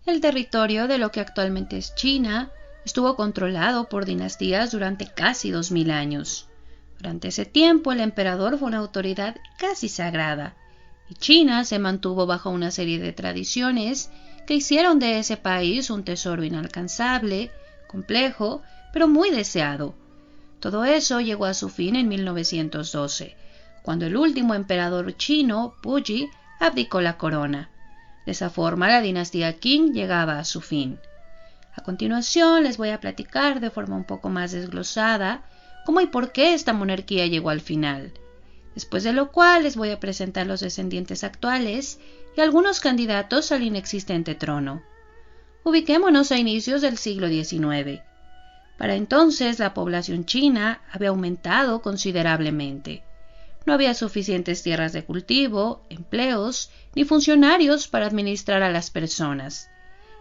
El territorio de lo que actualmente es China estuvo controlado por dinastías durante casi 2000 años. Durante ese tiempo el emperador fue una autoridad casi sagrada, y China se mantuvo bajo una serie de tradiciones que hicieron de ese país un tesoro inalcanzable, complejo, pero muy deseado. Todo eso llegó a su fin en 1912, cuando el último emperador chino, Puyi, abdicó la corona. De esa forma la dinastía Qing llegaba a su fin. A continuación les voy a platicar de forma un poco más desglosada cómo y por qué esta monarquía llegó al final, después de lo cual les voy a presentar los descendientes actuales y algunos candidatos al inexistente trono. Ubiquémonos a inicios del siglo XIX. Para entonces la población china había aumentado considerablemente. No había suficientes tierras de cultivo, empleos, ni funcionarios para administrar a las personas.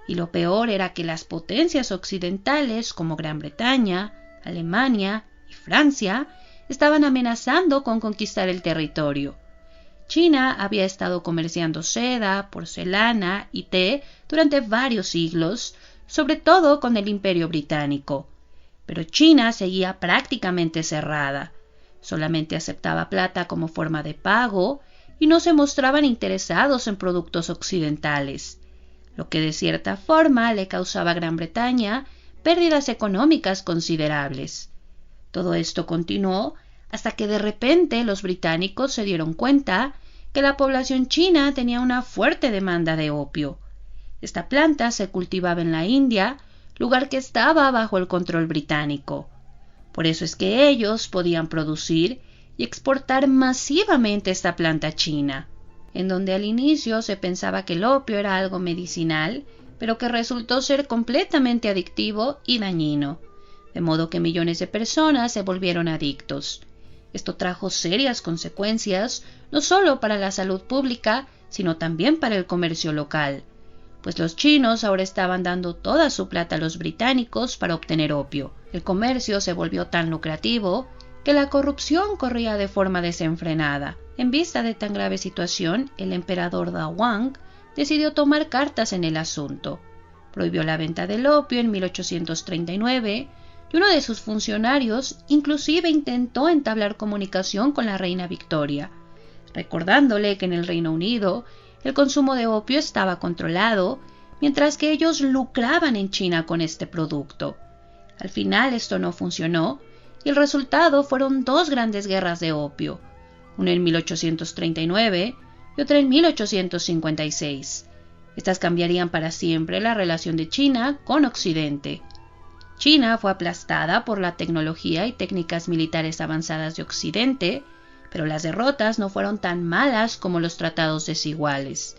Y lo peor era que las potencias occidentales como Gran Bretaña, Alemania y Francia estaban amenazando con conquistar el territorio. China había estado comerciando seda, porcelana y té durante varios siglos, sobre todo con el Imperio Británico. Pero China seguía prácticamente cerrada. Solamente aceptaba plata como forma de pago y no se mostraban interesados en productos occidentales, lo que de cierta forma le causaba a Gran Bretaña pérdidas económicas considerables. Todo esto continuó hasta que de repente los británicos se dieron cuenta que la población china tenía una fuerte demanda de opio. Esta planta se cultivaba en la India, lugar que estaba bajo el control británico. Por eso es que ellos podían producir y exportar masivamente esta planta china, en donde al inicio se pensaba que el opio era algo medicinal, pero que resultó ser completamente adictivo y dañino, de modo que millones de personas se volvieron adictos. Esto trajo serias consecuencias, no solo para la salud pública, sino también para el comercio local, pues los chinos ahora estaban dando toda su plata a los británicos para obtener opio. El comercio se volvió tan lucrativo que la corrupción corría de forma desenfrenada. En vista de tan grave situación, el emperador Da Wang decidió tomar cartas en el asunto. Prohibió la venta del opio en 1839 y uno de sus funcionarios inclusive intentó entablar comunicación con la reina Victoria, recordándole que en el Reino Unido el consumo de opio estaba controlado, mientras que ellos lucraban en China con este producto. Al final esto no funcionó y el resultado fueron dos grandes guerras de opio, una en 1839 y otra en 1856. Estas cambiarían para siempre la relación de China con Occidente. China fue aplastada por la tecnología y técnicas militares avanzadas de Occidente, pero las derrotas no fueron tan malas como los tratados desiguales.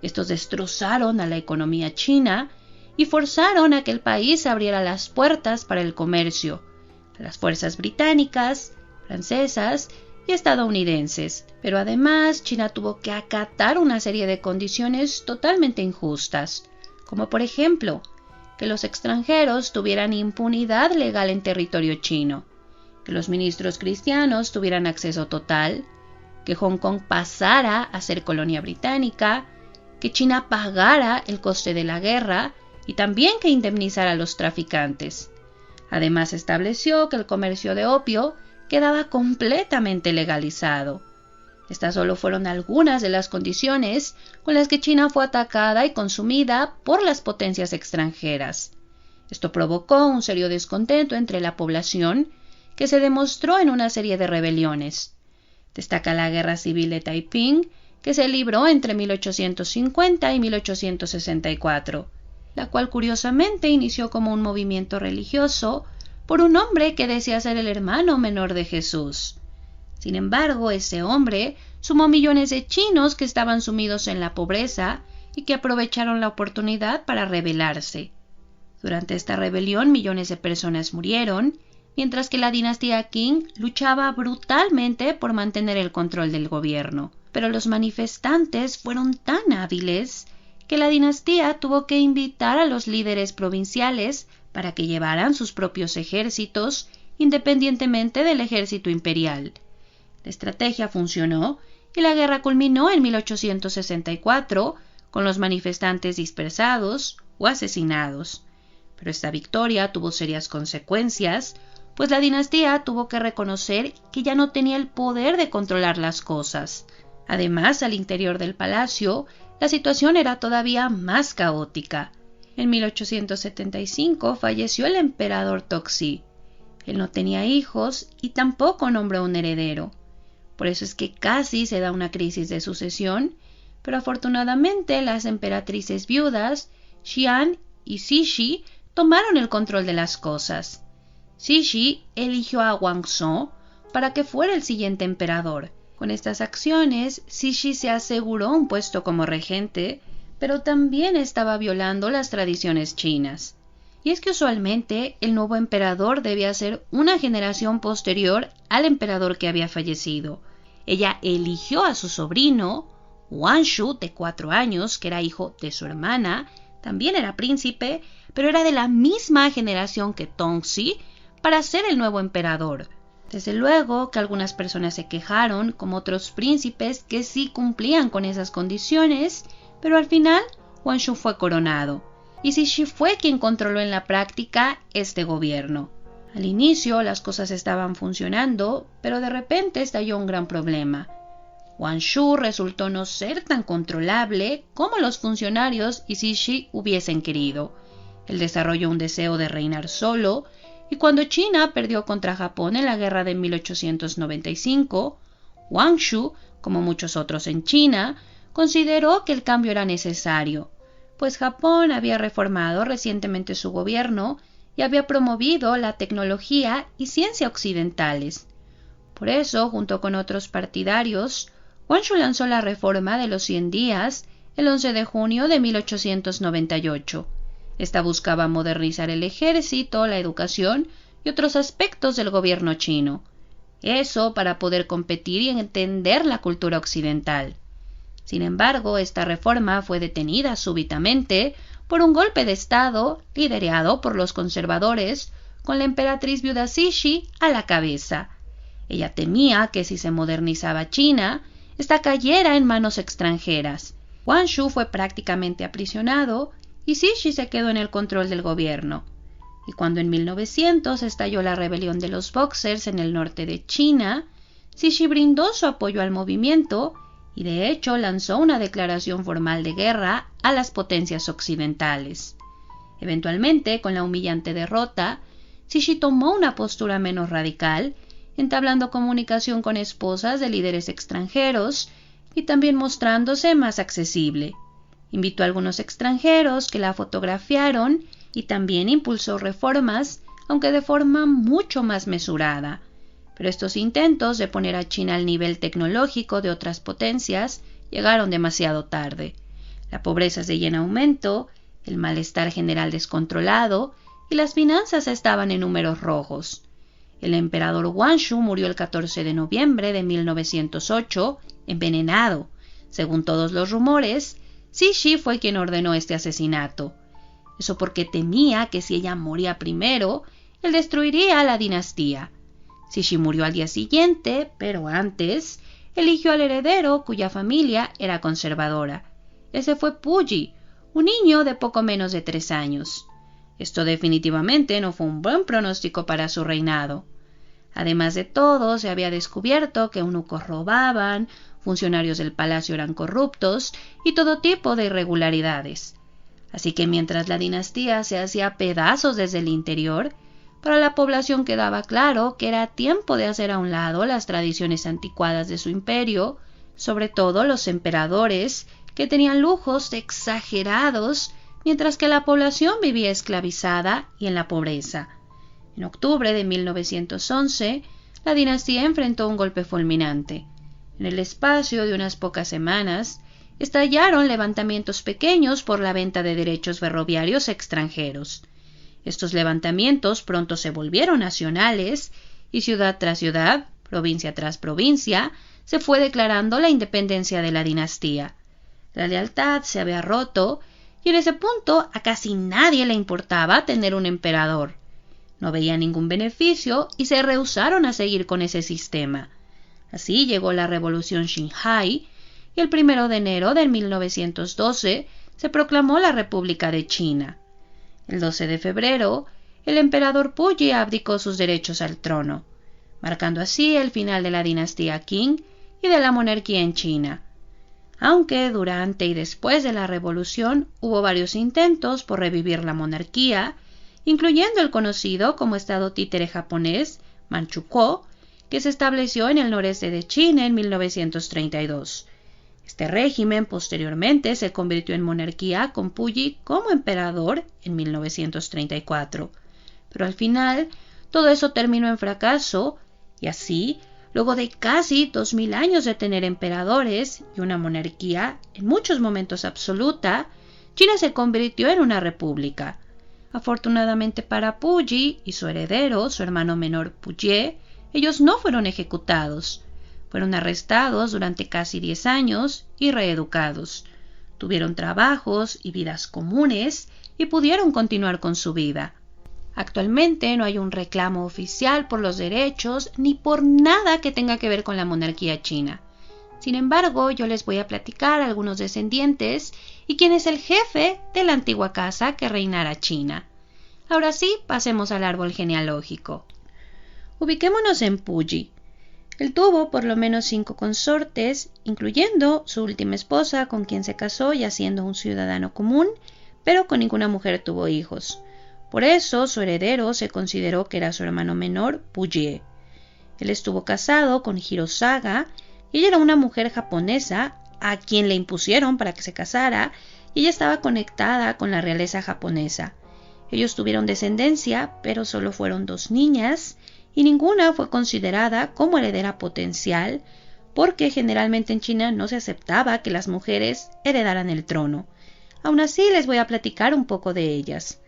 Estos destrozaron a la economía china y forzaron a que el país abriera las puertas para el comercio a las fuerzas británicas, francesas y estadounidenses. Pero además China tuvo que acatar una serie de condiciones totalmente injustas, como por ejemplo, que los extranjeros tuvieran impunidad legal en territorio chino, que los ministros cristianos tuvieran acceso total, que Hong Kong pasara a ser colonia británica, que China pagara el coste de la guerra y también que indemnizara a los traficantes. Además estableció que el comercio de opio quedaba completamente legalizado. Estas solo fueron algunas de las condiciones con las que China fue atacada y consumida por las potencias extranjeras. Esto provocó un serio descontento entre la población, que se demostró en una serie de rebeliones. Destaca la Guerra Civil de Taiping, que se libró entre 1850 y 1864, la cual curiosamente inició como un movimiento religioso por un hombre que decía ser el hermano menor de Jesús. Sin embargo, ese hombre sumó millones de chinos que estaban sumidos en la pobreza y que aprovecharon la oportunidad para rebelarse. Durante esta rebelión, millones de personas murieron, mientras que la dinastía Qing luchaba brutalmente por mantener el control del gobierno. Pero los manifestantes fueron tan hábiles que la dinastía tuvo que invitar a los líderes provinciales para que llevaran sus propios ejércitos independientemente del ejército imperial. La estrategia funcionó y la guerra culminó en 1864 con los manifestantes dispersados o asesinados. Pero esta victoria tuvo serias consecuencias, pues la dinastía tuvo que reconocer que ya no tenía el poder de controlar las cosas. Además, al interior del palacio, la situación era todavía más caótica. En 1875 falleció el emperador Toxi. Él no tenía hijos y tampoco nombró un heredero. Por eso es que casi se da una crisis de sucesión, pero afortunadamente las emperatrices viudas, Xian y Cixi, tomaron el control de las cosas. Cixi eligió a Guangzhou para que fuera el siguiente emperador. Con estas acciones, Cixi se aseguró un puesto como regente, pero también estaba violando las tradiciones chinas. Y es que usualmente el nuevo emperador debía ser una generación posterior al emperador que había fallecido. Ella eligió a su sobrino, Wanshu, de 4 años, que era hijo de su hermana, también era príncipe, pero era de la misma generación que Tongxi, para ser el nuevo emperador. Desde luego que algunas personas se quejaron, como otros príncipes que sí cumplían con esas condiciones, pero al final Wanshu fue coronado, y Cixi fue quien controló en la práctica este gobierno. Al inicio las cosas estaban funcionando, pero de repente estalló un gran problema. Wanshu resultó no ser tan controlable como los funcionarios y Cixi hubiesen querido. Él desarrolló un deseo de reinar solo, y cuando China perdió contra Japón en la guerra de 1895, Wanshu, como muchos otros en China, consideró que el cambio era necesario, pues Japón había reformado recientemente su gobierno y había promovido la tecnología y ciencia occidentales. Por eso, junto con otros partidarios, Wanshu lanzó la reforma de los 100 días el 11 de junio de 1898. Esta buscaba modernizar el ejército, la educación y otros aspectos del gobierno chino. Eso para poder competir y entender la cultura occidental. Sin embargo, esta reforma fue detenida súbitamente por un golpe de Estado liderado por los conservadores, con la emperatriz viuda Cixi a la cabeza. Ella temía que si se modernizaba China, esta cayera en manos extranjeras. Wanshu fue prácticamente aprisionado y Cixi se quedó en el control del gobierno. Y cuando en 1900 estalló la rebelión de los Boxers en el norte de China, Cixi brindó su apoyo al movimiento y de hecho lanzó una declaración formal de guerra a las potencias occidentales. Eventualmente, con la humillante derrota, Cixi tomó una postura menos radical, entablando comunicación con esposas de líderes extranjeros y también mostrándose más accesible. Invitó a algunos extranjeros que la fotografiaron y también impulsó reformas, aunque de forma mucho más mesurada. Pero estos intentos de poner a China al nivel tecnológico de otras potencias llegaron demasiado tarde. La pobreza seguía en aumento, el malestar general descontrolado y las finanzas estaban en números rojos. El emperador Wanshu murió el 14 de noviembre de 1908, envenenado. Según todos los rumores, Cixi fue quien ordenó este asesinato. Eso porque temía que si ella moría primero, él destruiría la dinastía. Cixi murió al día siguiente, pero antes eligió al heredero cuya familia era conservadora. Ese fue Puyi, un niño de poco menos de 3 años. Esto definitivamente no fue un buen pronóstico para su reinado. Además de todo, se había descubierto que eunucos robaban, funcionarios del palacio eran corruptos y todo tipo de irregularidades. Así que mientras la dinastía se hacía pedazos desde el interior, para la población quedaba claro que era tiempo de hacer a un lado las tradiciones anticuadas de su imperio, sobre todo los emperadores, que tenían lujos exagerados, mientras que la población vivía esclavizada y en la pobreza. En octubre de 1911, la dinastía enfrentó un golpe fulminante. En el espacio de unas pocas semanas, estallaron levantamientos pequeños por la venta de derechos ferroviarios extranjeros. Estos levantamientos pronto se volvieron nacionales y ciudad tras ciudad, provincia tras provincia, se fue declarando la independencia de la dinastía. La lealtad se había roto y en ese punto a casi nadie le importaba tener un emperador. No veía ningún beneficio y se rehusaron a seguir con ese sistema. Así llegó la revolución Xinhai y el 1 de enero de 1912 se proclamó la República de China. El 12 de febrero, el emperador Puyi abdicó sus derechos al trono, marcando así el final de la dinastía Qing y de la monarquía en China. Aunque durante y después de la revolución hubo varios intentos por revivir la monarquía, incluyendo el conocido como Estado títere japonés, Manchukuo, que se estableció en el noreste de China en 1932. Este régimen posteriormente se convirtió en monarquía con Puyi como emperador en 1934. Pero al final, todo eso terminó en fracaso y así, luego de casi 2000 años de tener emperadores y una monarquía, en muchos momentos absoluta, China se convirtió en una república. Afortunadamente para Puyi y su heredero, su hermano menor Puyi, ellos no fueron ejecutados. Fueron arrestados durante casi 10 años y reeducados. Tuvieron trabajos y vidas comunes y pudieron continuar con su vida. Actualmente no hay un reclamo oficial por los derechos ni por nada que tenga que ver con la monarquía china. Sin embargo, yo les voy a platicar a algunos descendientes y quién es el jefe de la antigua casa que reinara China. Ahora sí, pasemos al árbol genealógico. Ubiquémonos en Puyi. Él tuvo por lo menos 5 consortes, incluyendo su última esposa con quien se casó ya siendo un ciudadano común, pero con ninguna mujer tuvo hijos. Por eso su heredero se consideró que era su hermano menor, Puyi. Él estuvo casado con Hirosaga y ella era una mujer japonesa a quien le impusieron para que se casara y ella estaba conectada con la realeza japonesa. Ellos tuvieron descendencia, pero solo fueron 2 niñas y ninguna fue considerada como heredera potencial porque generalmente en China no se aceptaba que las mujeres heredaran el trono. Aún así les voy a platicar un poco de ellas.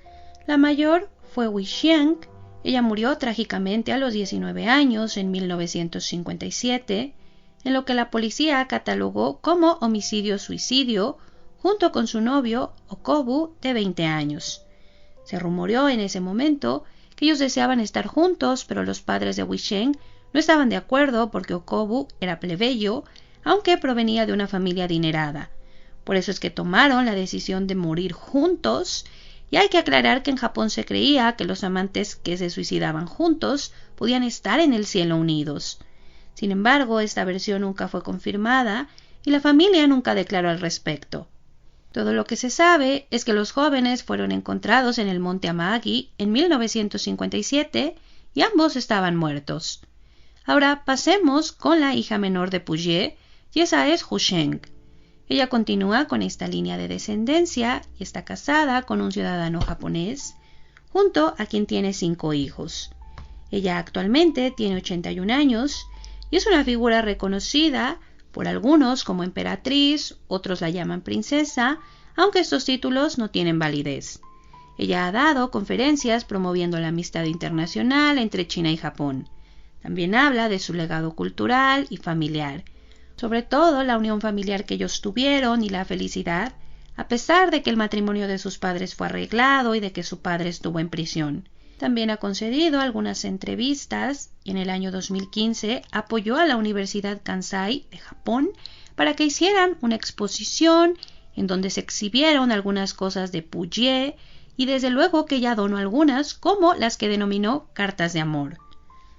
La mayor fue Weixing. Ella murió trágicamente a los 19 años en 1957, en lo que la policía catalogó como homicidio-suicidio, junto con su novio Okobu de 20 años. Se rumoreó en ese momento que ellos deseaban estar juntos, pero los padres de Weixing no estaban de acuerdo porque Okobu era plebeyo, aunque provenía de una familia adinerada. Por eso es que tomaron la decisión de morir juntos. Y hay que aclarar que en Japón se creía que los amantes que se suicidaban juntos podían estar en el cielo unidos. Sin embargo, esta versión nunca fue confirmada y la familia nunca declaró al respecto. Todo lo que se sabe es que los jóvenes fueron encontrados en el monte Amagi en 1957 y ambos estaban muertos. Ahora pasemos con la hija menor de Puyi y esa es Husheng. Ella continúa con esta línea de descendencia y está casada con un ciudadano japonés, junto a quien tiene 5 hijos. Ella actualmente tiene 81 años y es una figura reconocida por algunos como emperatriz, otros la llaman princesa, aunque estos títulos no tienen validez. Ella ha dado conferencias promoviendo la amistad internacional entre China y Japón. También habla de su legado cultural y familiar, sobre todo la unión familiar que ellos tuvieron y la felicidad, a pesar de que el matrimonio de sus padres fue arreglado y de que su padre estuvo en prisión. También ha concedido algunas entrevistas y en el año 2015 apoyó a la Universidad Kansai de Japón para que hicieran una exposición en donde se exhibieron algunas cosas de Puyi y desde luego que ella donó algunas como las que denominó cartas de amor.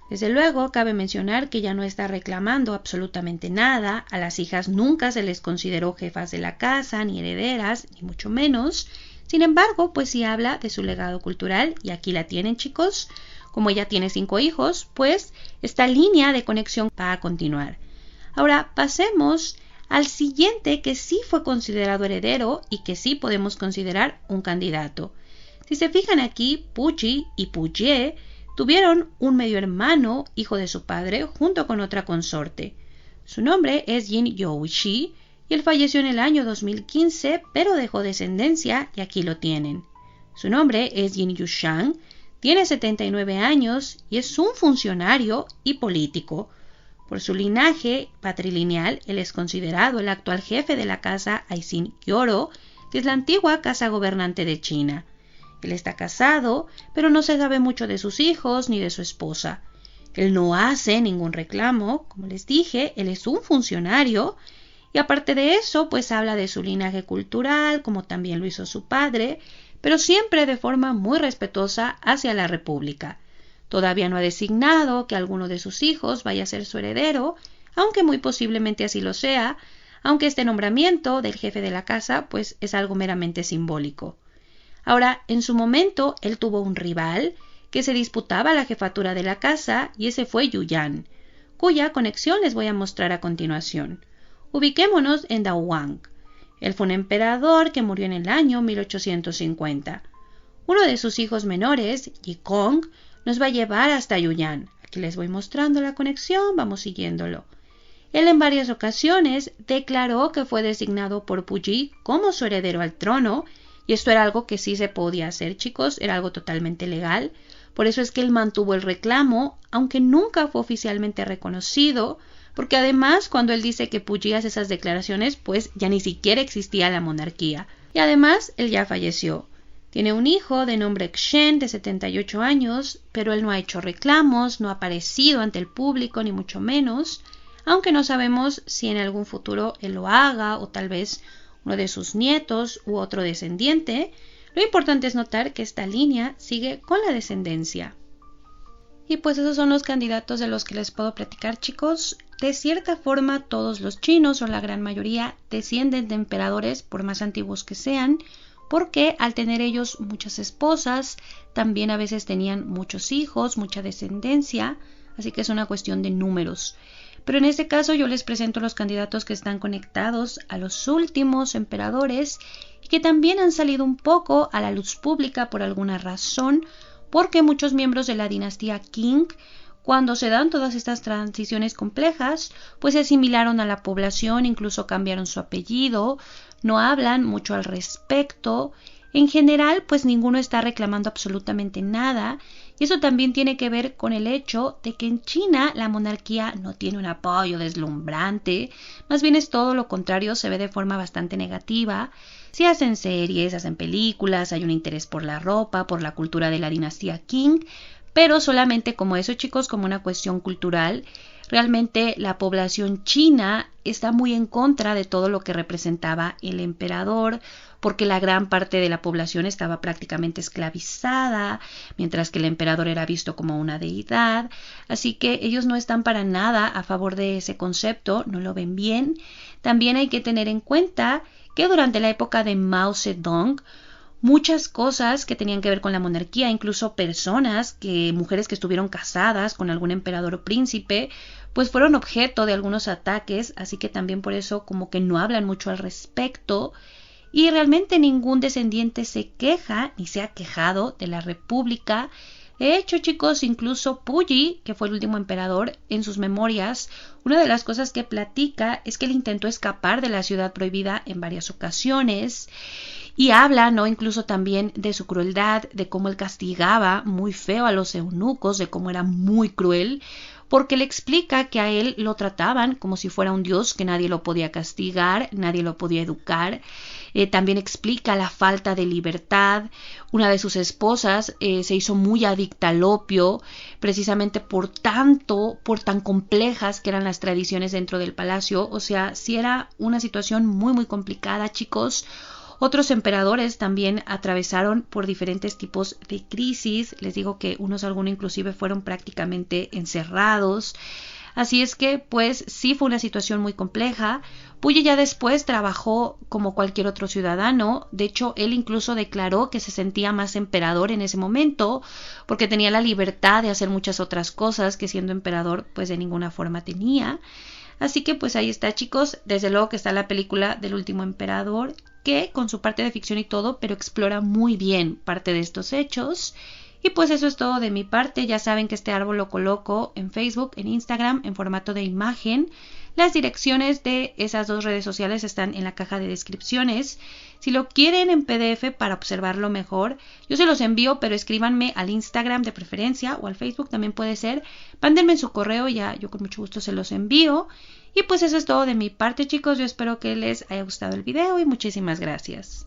Desde luego, cabe mencionar que ella no está reclamando absolutamente nada, a las hijas nunca se les consideró jefas de la casa, ni herederas, ni mucho menos. Sin embargo, pues sí habla de su legado cultural, y aquí la tienen, chicos. Como ella tiene 5 hijos, pues esta línea de conexión va a continuar. Ahora, pasemos al siguiente que sí fue considerado heredero y que sí podemos considerar un candidato. Si se fijan aquí, Puyi y Puyi tuvieron un medio hermano, hijo de su padre, junto con otra consorte. Su nombre es Jin Youxi y él falleció en el año 2015, pero dejó descendencia y aquí lo tienen. Su nombre es Jin Yushang, tiene 79 años y es un funcionario y político. Por su linaje patrilineal, él es considerado el actual jefe de la casa Aisin Yoro, que es la antigua casa gobernante de China. Él está casado, pero no se sabe mucho de sus hijos ni de su esposa. Él no hace ningún reclamo, como les dije, él es un funcionario Y aparte de eso, pues habla de su linaje cultural, como también lo hizo su padre, pero siempre de forma muy respetuosa hacia la República. Todavía no ha designado que alguno de sus hijos vaya a ser su heredero, aunque muy posiblemente así lo sea, aunque este nombramiento del jefe de la casa pues es algo meramente simbólico. Ahora, en su momento, él tuvo un rival que se disputaba la jefatura de la casa y ese fue Yuyan, cuya conexión les voy a mostrar a continuación. Ubiquémonos en Daowang. Él fue un emperador que murió en el año 1850. Uno de sus hijos menores, Yikong, nos va a llevar hasta Yuyan. Aquí les voy mostrando la conexión, vamos siguiéndolo. Él en varias ocasiones declaró que fue designado por Puyi como su heredero al trono, y esto era algo que sí se podía hacer, chicos, era algo totalmente legal. Por eso es que él mantuvo el reclamo, aunque nunca fue oficialmente reconocido, porque además cuando él dice que Puyi hace esas declaraciones, pues ya ni siquiera existía la monarquía. Y además, él ya falleció. Tiene un hijo de nombre Xian de 78 años, pero él no ha hecho reclamos, no ha aparecido ante el público, ni mucho menos, aunque no sabemos si en algún futuro él lo haga o tal vez uno de sus nietos u otro descendiente. Lo importante es notar que esta línea sigue con la descendencia. Y pues esos son los candidatos de los que les puedo platicar, chicos. De cierta forma, todos los chinos, o la gran mayoría, descienden de emperadores, por más antiguos que sean, porque al tener ellos muchas esposas, también a veces tenían muchos hijos, mucha descendencia, así que es una cuestión de números. Pero en este caso yo les presento los candidatos que están conectados a los últimos emperadores y que también han salido un poco a la luz pública por alguna razón, porque muchos miembros de la dinastía Qing, cuando se dan todas estas transiciones complejas, pues se asimilaron a la población, incluso cambiaron su apellido, no hablan mucho al respecto. En general, pues ninguno está reclamando absolutamente nada, y eso también tiene que ver con el hecho de que en China la monarquía no tiene un apoyo deslumbrante, más bien es todo lo contrario, se ve de forma bastante negativa. Se hacen series, hacen películas, hay un interés por la ropa, por la cultura de la dinastía Qing, pero solamente como eso, chicos, como una cuestión cultural. Realmente la población china está muy en contra de todo lo que representaba el emperador, porque la gran parte de la población estaba prácticamente esclavizada, mientras que el emperador era visto como una deidad. Así que ellos no están para nada a favor de ese concepto, no lo ven bien. También hay que tener en cuenta que durante la época de Mao Zedong, muchas cosas que tenían que ver con la monarquía, incluso mujeres que estuvieron casadas con algún emperador o príncipe, pues fueron objeto de algunos ataques, así que también por eso como que no hablan mucho al respecto. Y realmente ningún descendiente se queja ni se ha quejado de la república. De hecho, chicos, incluso Puyi, que fue el último emperador, en sus memorias, una de las cosas que platica es que él intentó escapar de la ciudad prohibida en varias ocasiones. Y habla, ¿no? Incluso también de su crueldad, de cómo él castigaba muy feo a los eunucos, de cómo era muy cruel, porque le explica que a él lo trataban como si fuera un dios, que nadie lo podía castigar, nadie lo podía educar. También explica la falta de libertad. Una de sus esposas se hizo muy adicta al opio, precisamente por tan complejas que eran las tradiciones dentro del palacio. O sea, sí era una situación muy, muy complicada, chicos. Otros emperadores también atravesaron por diferentes tipos de crisis. Les digo que algunos inclusive fueron prácticamente encerrados. Así es que, pues, sí fue una situación muy compleja. Puyi ya después trabajó como cualquier otro ciudadano. De hecho, él incluso declaró que se sentía más emperador en ese momento porque tenía la libertad de hacer muchas otras cosas que siendo emperador, pues, de ninguna forma tenía. Así que, pues, ahí está, chicos. Desde luego que está la película del último emperador, que con su parte de ficción y todo, pero explora muy bien parte de estos hechos. Y pues eso es todo de mi parte. Ya saben que este árbol lo coloco en Facebook, en Instagram, en formato de imagen. Las direcciones de esas dos redes sociales están en la caja de descripciones. Si lo quieren en PDF para observarlo mejor, yo se los envío, pero escríbanme al Instagram de preferencia o al Facebook también puede ser. Mándenme su correo, ya yo con mucho gusto se los envío. Y pues eso es todo de mi parte, chicos. Yo espero que les haya gustado el video y muchísimas gracias.